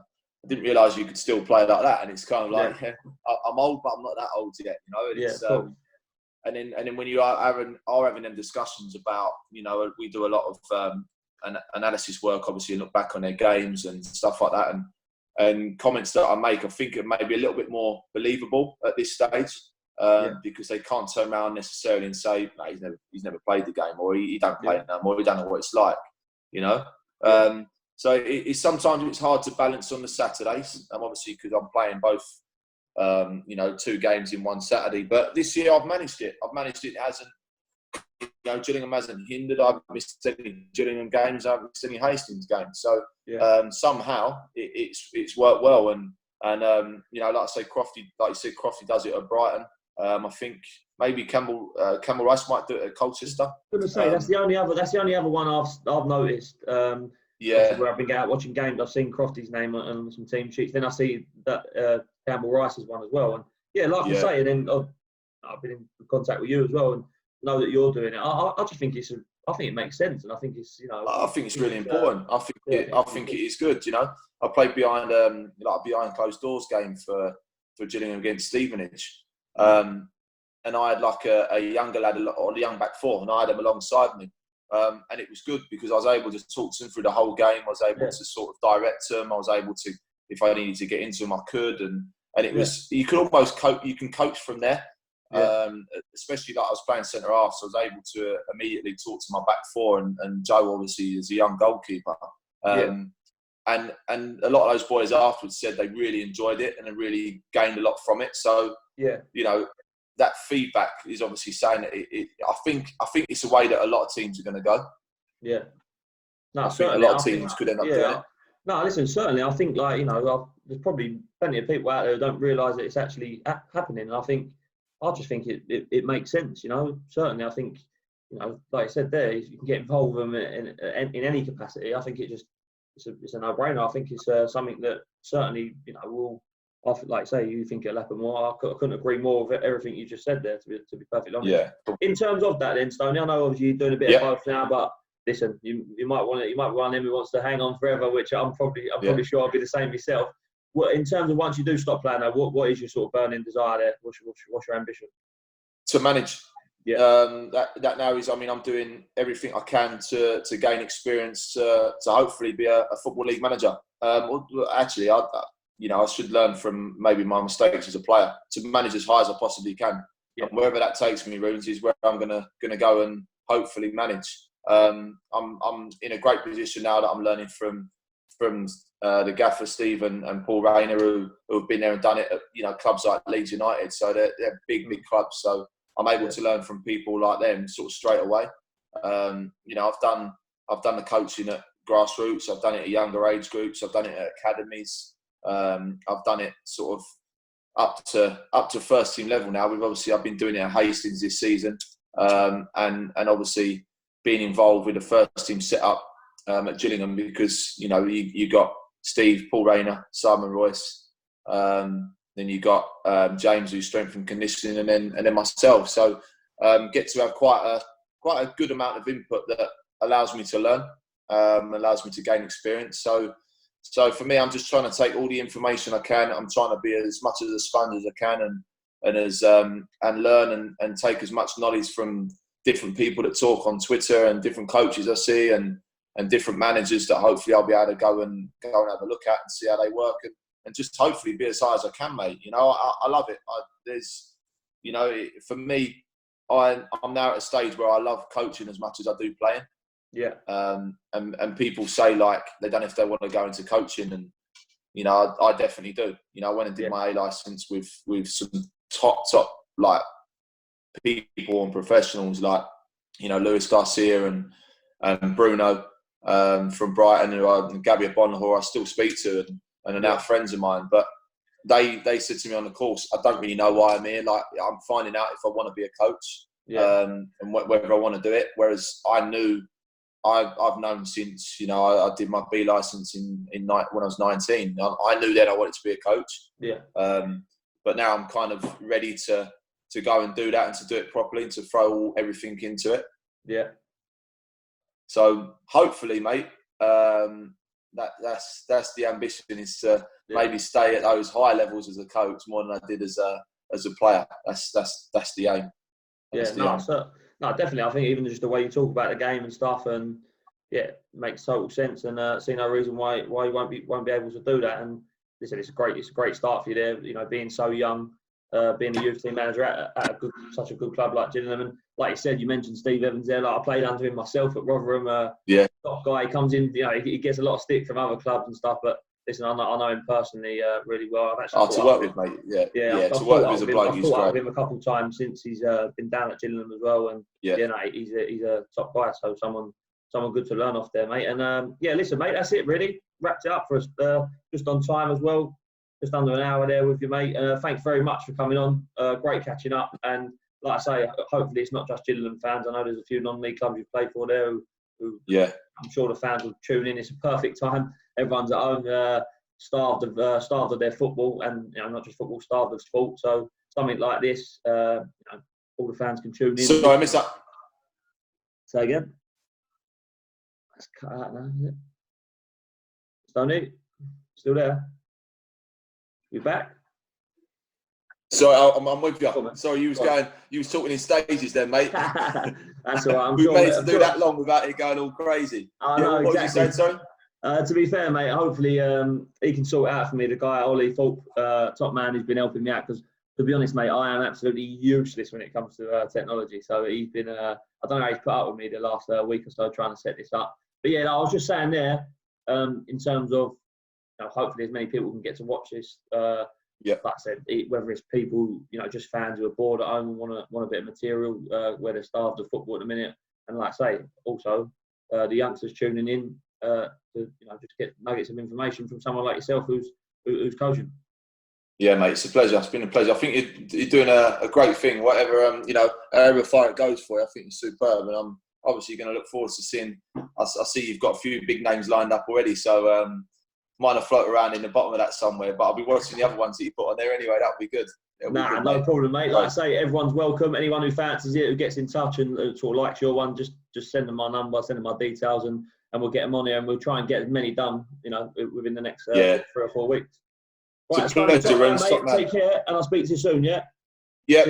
didn't realise you could still play like that. And it's kind of like, I'm old, but I'm not that old yet, you know. And it's, and then when you are having them discussions about, you know, we do a lot of analysis work, obviously, and look back on their games and stuff like that, and comments that I make, I think it may be a little bit more believable at this stage, because they can't turn around necessarily and say, no, he's never played the game, or he don't play it no more, he don't know what it's like, you know. So sometimes it's hard to balance on the Saturdays, obviously, because I'm playing both. You know, 2 games in one Saturday. But this year I've managed it. It hasn't, you know, Gillingham hasn't hindered. I haven't missed any Gillingham games. I haven't missed any Hastings games. So somehow it's worked well. And you know, like I say, Crofty does it at Brighton. I think maybe Campbell Rice might do it at Colchester. I was going to say that's the only other one I've noticed. Where I've been out watching games, I've seen Crofty's name on some team sheets. Then I see that Campbell Rice's one as well. And like I say, then I've been in contact with you as well, and know that you're doing it. I just think I think it makes sense, and I think it's, you know, I think it's really important. I think it is good. You know, I played behind behind closed doors game for Gillingham against Stevenage, and I had like a younger lad or a young back four, and I had him alongside me. And it was good because I was able to talk to them through the whole game. I was able to sort of direct them. I was able to, if I needed to get into them, I could. And it was, you could almost coach. You can coach from there. Especially like I was playing centre half, so I was able to immediately talk to my back four. And Joe obviously is a young goalkeeper. And a lot of those boys afterwards said they really enjoyed it and they really gained a lot from it. So you know, that feedback is obviously saying that I think it's a way that a lot of teams are going to go. Yeah. No, I think a lot of teams could end up doing it. No, listen, certainly. I think, like, you know, there's probably plenty of people out there who don't realise that it's actually happening. And I just think it makes sense, you know. Certainly, I think, you know, like I said there, you can get involved with them in any capacity. I think it's a no-brainer. I think it's something that certainly, you know, will. Like I say, you think it'll happen more. I couldn't agree more with everything you just said there, to be perfectly honest. Yeah. In terms of that, then, Stoney, I know obviously you're doing a bit of both now, but listen, you might be one of them who wants to hang on forever, which I'm probably sure I'll be the same myself. What, in terms of once you do stop playing, now, what is your sort of burning desire there? What's your ambition? To manage That now is, I mean, I'm doing everything I can to gain experience to hopefully be a Football League manager. Actually, I should learn from maybe my mistakes as a player to manage as high as I possibly can. Yeah. And wherever that takes me, Rooney, is where I'm gonna go and hopefully manage. I'm in a great position now that I'm learning from the gaffer Steve and Paul Rayner, who have been there and done it at clubs like Leeds United. So they're big clubs. So I'm able to learn from people like them sort of straight away. I've done the coaching at grassroots. I've done it at younger age groups. I've done it at academies. I've done it sort of up to first team level now. I've been doing it at Hastings this season, and obviously being involved with the first team setup at Gillingham, because you got Steve, Paul Rayner, Simon Royce, then you got James, who's strength and conditioning, and then myself. So get to have quite a good amount of input that allows me to learn, allows me to gain experience. So for me, I'm just trying to take all the information I can. I'm trying to be as much of a sponge as I can, and learn and take as much knowledge from different people that talk on Twitter and different coaches I see and different managers that hopefully I'll be able to go and have a look at and see how they work and just hopefully be as high as I can, mate. I love it. For me, I'm now at a stage where I love coaching as much as I do playing. Yeah. And people say like they don't know if they want to go into coaching, and I definitely do. I went and did my A license with some top like people and professionals like Luis Garcia and Bruno from Brighton, and Gabby Bonhor I still speak to and are now friends of mine. But they said to me on the course, I don't really know why I'm here. Like, I'm finding out if I want to be a coach, and whether I want to do it. Whereas I've known since I did my B license when I was 19. I knew then I wanted to be a coach. Yeah. But now I'm kind of ready to go and do that and to do it properly and to throw everything into it. Yeah. So hopefully, mate, that's the ambition, is to maybe stay at those high levels as a coach more than I did as a player. That's the aim. No, definitely. I think even just the way you talk about the game and stuff, and it makes total sense. And see no reason why you won't be able to do that. And listen, it's a great start for you there. Being so young, being a youth team manager at such a good club like Gillingham. And like you said, you mentioned Steve Evans there. Like, I played under him myself at Rotherham. Top guy. He comes in. He gets a lot of stick from other clubs and stuff, but. Listen, I know him personally really well. I've actually to work with, mate. To work with as a bloke, he's great. I've caught up with him a couple of times since he's been down at Gillingham as well, and he's a top guy. So someone good to learn off there, mate. And listen, mate, that's it really. Wrapped it up for us, just on time as well. Just under an hour there with you, mate. Thanks very much for coming on. Great catching up, and like I say, hopefully it's not just Gillingham fans. I know there's a few non-league clubs you've played for there who I'm sure the fans will tune in. It's a perfect time. Everyone's at home, starved of their football, and not just football, starved of sport. So something like this, all the fans can tune in. So I missed that. Say again. That's cut out now, isn't it? Stoney, still there? You back? So I'm with you. Sorry, you was talking in stages then, mate. That's all right. We managed to do that long without it going all crazy. What exactly. Did you say, sorry? To be fair, mate, hopefully he can sort it out for me. The guy, Ollie Thorpe, top man, who's been helping me out, because to be honest, mate, I am absolutely useless when it comes to technology. So he's been, I don't know how he's put up with me the last week or so trying to set this up. But I was just saying there, in terms of, hopefully as many people can get to watch this. Like I said, whether it's people, just fans who are bored at home and want a bit of material where they're starved of football at the minute. And like I say, also the youngsters tuning in, to just get nuggets of information from someone like yourself who's coaching. Yeah, mate, it's a pleasure. It's been a pleasure. I think you're doing a great thing. Whatever however far it goes for you, I think it's superb, and I'm obviously going to look forward to seeing. I see you've got a few big names lined up already, so mine will float around in the bottom of that somewhere. But I'll be watching the other ones that you put on there anyway. That'll be good. No problem, mate. Like I say, everyone's welcome. Anyone who fancies it, who gets in touch and sort of likes your one, just send them my number, send them my details, and we'll get them on here, and we'll try and get as many done, within the next 3 or 4 weeks. Right, it's a pleasure, mate. Take care, and I'll speak to you soon, yeah? Yeah.